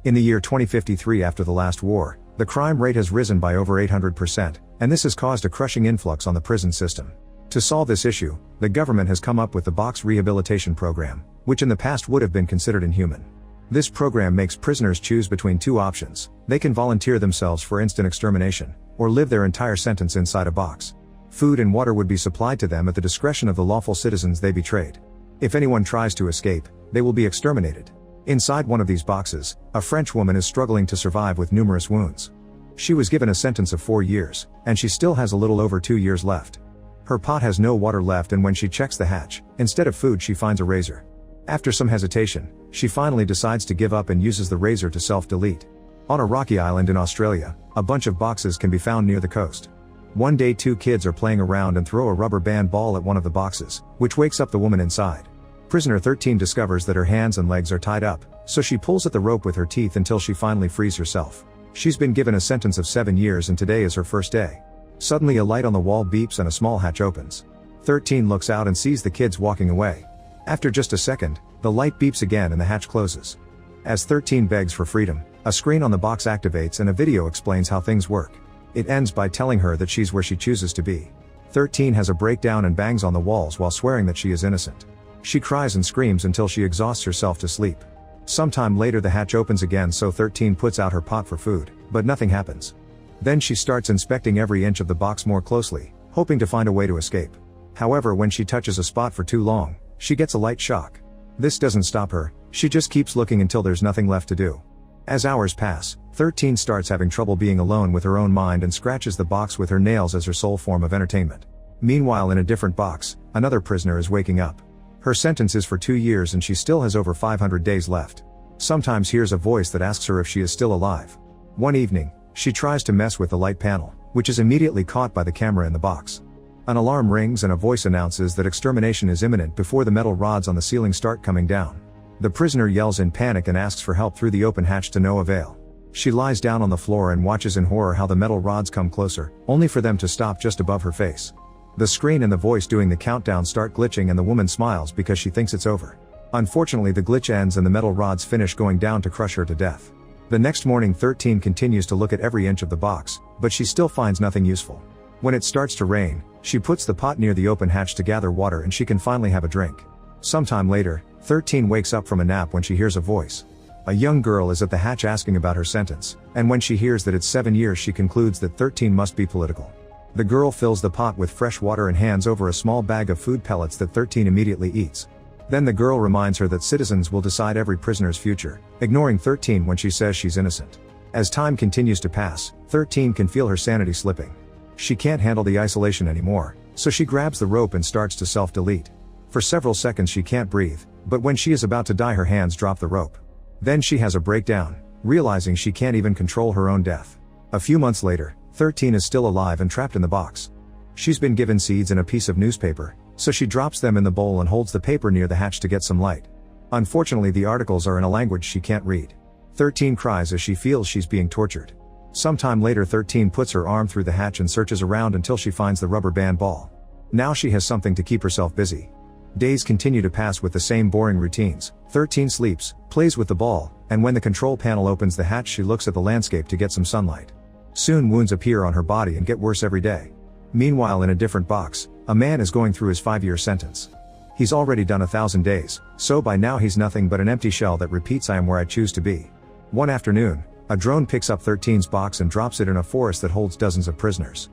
In the year 2053 after the last war, the crime rate has risen by over 800%, and this has caused a crushing influx on the prison system. To solve this issue, the government has come up with the Box Rehabilitation Program, which in the past would have been considered inhuman. This program makes prisoners choose between two options: they can volunteer themselves for instant extermination, or live their entire sentence inside a box. Food and water would be supplied to them at the discretion of the lawful citizens they betrayed. If anyone tries to escape, they will be exterminated. Inside one of these boxes, a French woman is struggling to survive with numerous wounds. She was given a sentence of 4 years, and she still has a little over 2 years left. Her pot has no water left, and when she checks the hatch, instead of food she finds a razor. After some hesitation, she finally decides to give up and uses the razor to self-delete. On a rocky island in Australia, a bunch of boxes can be found near the coast. One day 2 kids are playing around and throw a rubber band ball at one of the boxes, which wakes up the woman inside. Prisoner 13 discovers that her hands and legs are tied up, so she pulls at the rope with her teeth until she finally frees herself. She's been given a sentence of 7 years, and today is her first day. Suddenly a light on the wall beeps and a small hatch opens. 13 looks out and sees the kids walking away. After just a second, the light beeps again and the hatch closes. As 13 begs for freedom, a screen on the box activates and a video explains how things work. It ends by telling her that she's where she chooses to be. 13 has a breakdown and bangs on the walls while swearing that she is innocent. She cries and screams until she exhausts herself to sleep. Sometime later the hatch opens again, so 13 puts out her pot for food, but nothing happens. Then she starts inspecting every inch of the box more closely, hoping to find a way to escape. However, when she touches a spot for too long, she gets a light shock. This doesn't stop her, she just keeps looking until there's nothing left to do. As hours pass, 13 starts having trouble being alone with her own mind and scratches the box with her nails as her sole form of entertainment. Meanwhile, in a different box, another prisoner is waking up. Her sentence is for 2 years and she still has over 500 days left. Sometimes hears a voice that asks her if she is still alive. One evening, she tries to mess with the light panel, which is immediately caught by the camera in the box. An alarm rings and a voice announces that extermination is imminent before the metal rods on the ceiling start coming down. The prisoner yells in panic and asks for help through the open hatch, to no avail. She lies down on the floor and watches in horror how the metal rods come closer, only for them to stop just above her face. The screen and the voice doing the countdown start glitching and the woman smiles because she thinks it's over. Unfortunately, the glitch ends and the metal rods finish going down to crush her to death. The next morning 13 continues to look at every inch of the box, but she still finds nothing useful. When it starts to rain, she puts the pot near the open hatch to gather water and she can finally have a drink. Sometime later, 13 wakes up from a nap when she hears a voice. A young girl is at the hatch asking about her sentence, and when she hears that it's 7 years she concludes that 13 must be political. The girl fills the pot with fresh water and hands over a small bag of food pellets that 13 immediately eats. Then the girl reminds her that citizens will decide every prisoner's future, ignoring 13 when she says she's innocent. As time continues to pass, 13 can feel her sanity slipping. She can't handle the isolation anymore, so she grabs the rope and starts to self-delete. For several seconds she can't breathe, but when she is about to die her hands drop the rope. Then she has a breakdown, realizing she can't even control her own death. A few months later, 13 is still alive and trapped in the box. She's been given seeds and a piece of newspaper, so she drops them in the bowl and holds the paper near the hatch to get some light. Unfortunately, the articles are in a language she can't read. 13 cries as she feels she's being tortured. Sometime later 13 puts her arm through the hatch and searches around until she finds the rubber band ball. Now she has something to keep herself busy. Days continue to pass with the same boring routines. 13 sleeps, plays with the ball, and when the control panel opens the hatch she looks at the landscape to get some sunlight. Soon wounds appear on her body and get worse every day. Meanwhile, in a different box, a man is going through his 5-year sentence. He's already done 1,000 days, so by now he's nothing but an empty shell that repeats "I am where I choose to be." One afternoon, a drone picks up 13's box and drops it in a forest that holds dozens of prisoners.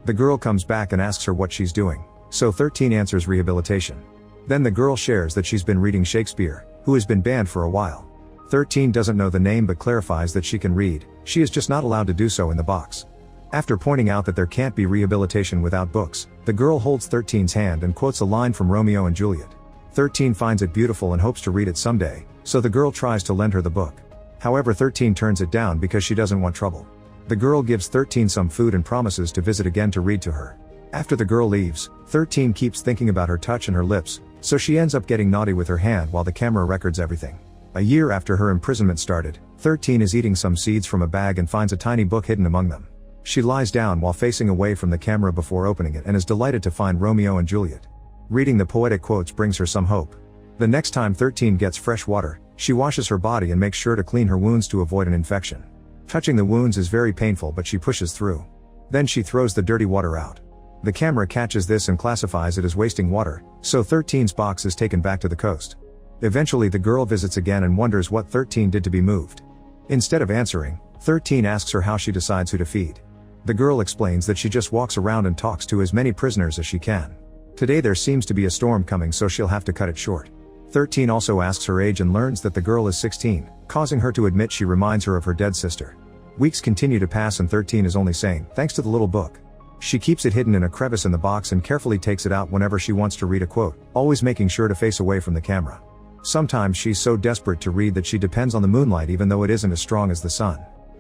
The girl comes back and asks her what she's doing, so 13 answers rehabilitation. Then the girl shares that she's been reading Shakespeare, who has been banned for a while. 13 doesn't know the name but clarifies that she can read, she is just not allowed to do so in the box. After pointing out that there can't be rehabilitation without books, the girl holds 13's hand and quotes a line from Romeo and Juliet. 13 finds it beautiful and hopes to read it someday, so the girl tries to lend her the book. However, 13 turns it down because she doesn't want trouble. The girl gives 13 some food and promises to visit again to read to her. After the girl leaves, 13 keeps thinking about her touch and her lips, so she ends up getting naughty with her hand while the camera records everything. A year after her imprisonment started, 13 is eating some seeds from a bag and finds a tiny book hidden among them. She lies down while facing away from the camera before opening it and is delighted to find Romeo and Juliet. Reading the poetic quotes brings her some hope. The next time 13 gets fresh water, She washes her body and makes sure to clean her wounds to avoid an infection. Touching the wounds is very painful, but she pushes through. Then she throws the dirty water out. The camera catches this and classifies it as wasting water, so 13's box is taken back to the coast. Eventually the girl visits again and wonders what 13 did to be moved. Instead of answering, 13 asks her how she decides who to feed. The girl explains that she just walks around and talks to as many prisoners as she can. Today there seems to be a storm coming, so she'll have to cut it short. 13 also asks her age and learns that the girl is 16, causing her to admit she reminds her of her dead sister. Weeks continue to pass and 13 is only saying, thanks to the little book. She keeps it hidden in a crevice in the box and carefully takes it out whenever she wants to read a quote, always making sure to face away from the camera. Sometimes she's so desperate to read that she depends on the moonlight even though it isn't as strong as the sun.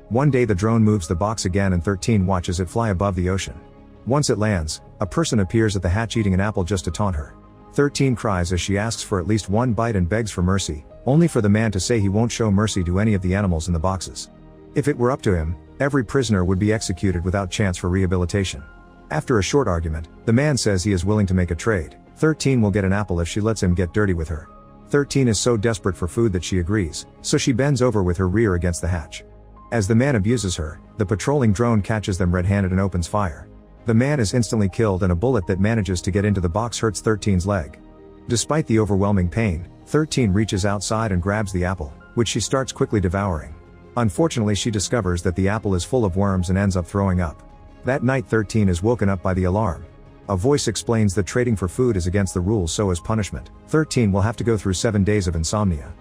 One day the drone moves the box again and 13 watches it fly above the ocean. Once it lands, a person appears at the hatch eating an apple just to taunt her. 13 cries as she asks for at least one bite and begs for mercy, only for the man to say he won't show mercy to any of the animals in the boxes. If it were up to him, every prisoner would be executed without chance for rehabilitation. After a short argument, the man says he is willing to make a trade. 13 will get an apple if she lets him get dirty with her. 13 is so desperate for food that she agrees, so she bends over with her rear against the hatch. As the man abuses her, the patrolling drone catches them red-handed and opens fire. The man is instantly killed and a bullet that manages to get into the box hurts 13's leg. Despite the overwhelming pain, 13 reaches outside and grabs the apple, which she starts quickly devouring. Unfortunately, she discovers that the apple is full of worms and ends up throwing up. That night 13 is woken up by the alarm. A voice explains that trading for food is against the rules, so as punishment, 13 will have to go through 7 days of insomnia.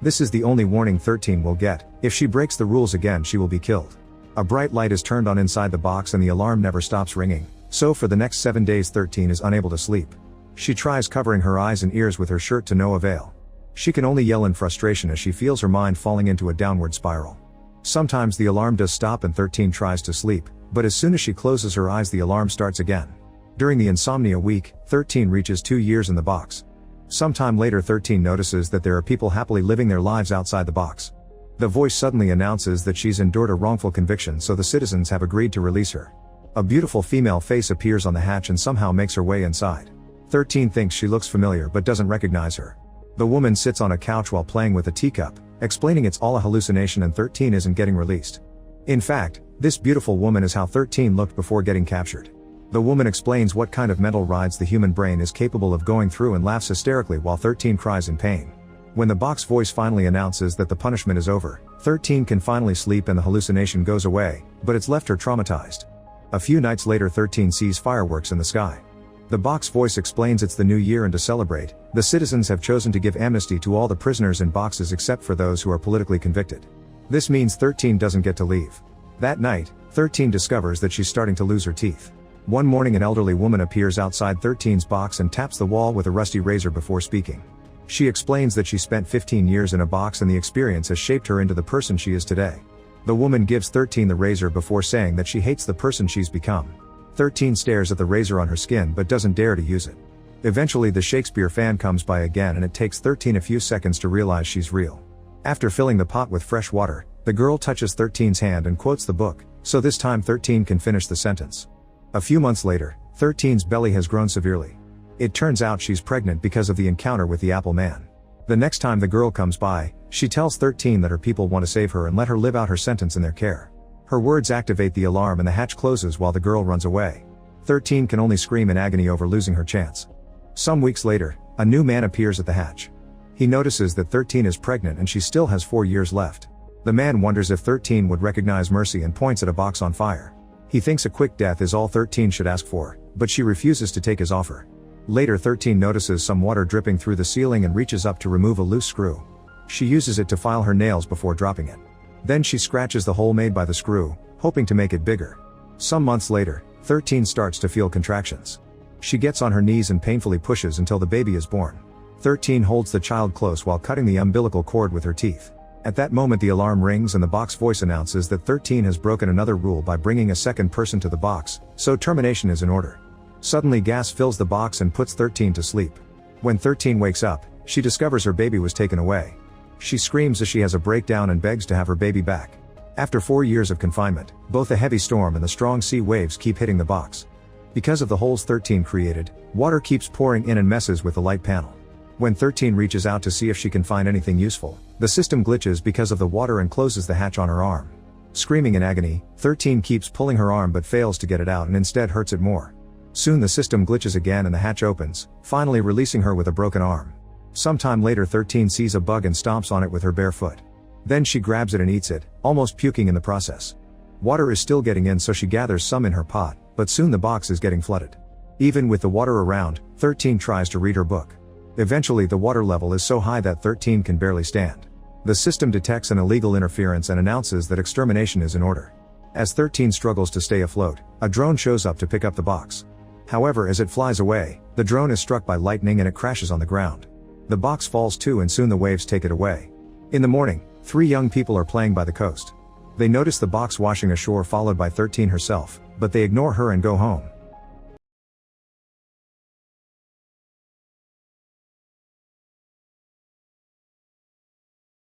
This is the only warning 13 will get. If she breaks the rules again, she will be killed. A bright light is turned on inside the box and the alarm never stops ringing, so for the next 7 days 13 is unable to sleep. She tries covering her eyes and ears with her shirt to no avail. She can only yell in frustration as she feels her mind falling into a downward spiral. Sometimes the alarm does stop and 13 tries to sleep, but as soon as she closes her eyes the alarm starts again. During the insomnia week, 13 reaches 2 years in the box. Sometime later 13 notices that there are people happily living their lives outside the box. The voice suddenly announces that she's endured a wrongful conviction, so the citizens have agreed to release her. A beautiful female face appears on the hatch and somehow makes her way inside. 13 thinks she looks familiar but doesn't recognize her. The woman sits on a couch while playing with a teacup, explaining it's all a hallucination and 13 isn't getting released. In fact, this beautiful woman is how 13 looked before getting captured. The woman explains what kind of mental rides the human brain is capable of going through and laughs hysterically while 13 cries in pain. When the box voice finally announces that the punishment is over, 13 can finally sleep and the hallucination goes away, but it's left her traumatized. A few nights later 13 sees fireworks in the sky. The box voice explains it's the new year and to celebrate, the citizens have chosen to give amnesty to all the prisoners in boxes except for those who are politically convicted. This means 13 doesn't get to leave. That night, 13 discovers that she's starting to lose her teeth. One morning an elderly woman appears outside 13's box and taps the wall with a rusty razor before speaking. She explains that she spent 15 years in a box and the experience has shaped her into the person she is today. The woman gives 13 the razor before saying that she hates the person she's become. 13 stares at the razor on her skin but doesn't dare to use it. Eventually the Shakespeare fan comes by again and it takes 13 a few seconds to realize she's real. After filling the pot with fresh water, the girl touches 13's hand and quotes the book, so this time 13 can finish the sentence. A few months later, 13's belly has grown severely. It turns out she's pregnant because of the encounter with the Apple Man. The next time the girl comes by, she tells 13 that her people want to save her and let her live out her sentence in their care. Her words activate the alarm and the hatch closes while the girl runs away. 13 can only scream in agony over losing her chance. Some weeks later, a new man appears at the hatch. He notices that 13 is pregnant and she still has 4 years left. The man wonders if 13 would recognize mercy and points at a box on fire. He thinks a quick death is all 13 should ask for, but she refuses to take his offer. Later 13 notices some water dripping through the ceiling and reaches up to remove a loose screw. She uses it to file her nails before dropping it. Then she scratches the hole made by the screw, hoping to make it bigger. Some months later, 13 starts to feel contractions. She gets on her knees and painfully pushes until the baby is born. 13 holds the child close while cutting the umbilical cord with her teeth. At that moment the alarm rings and the box voice announces that 13 has broken another rule by bringing a second person to the box, so termination is in order. Suddenly gas fills the box and puts 13 to sleep. When 13 wakes up, she discovers her baby was taken away. She screams as she has a breakdown and begs to have her baby back. After 4 years of confinement, both a heavy storm and the strong sea waves keep hitting the box. Because of the holes 13 created, water keeps pouring in and messes with the light panel. When 13 reaches out to see if she can find anything useful, the system glitches because of the water and closes the hatch on her arm. Screaming in agony, 13 keeps pulling her arm but fails to get it out and instead hurts it more. Soon the system glitches again and the hatch opens, finally releasing her with a broken arm. Sometime later 13 sees a bug and stomps on it with her bare foot. Then she grabs it and eats it, almost puking in the process. Water is still getting in so she gathers some in her pot, but soon the box is getting flooded. Even with the water around, 13 tries to read her book. Eventually the water level is so high that 13 can barely stand. The system detects an illegal interference and announces that extermination is in order. As 13 struggles to stay afloat, a drone shows up to pick up the box. However, as it flies away, the drone is struck by lightning and it crashes on the ground. The box falls too and soon the waves take it away. In the morning, 3 young people are playing by the coast. They notice the box washing ashore followed by 13 herself, but they ignore her and go home.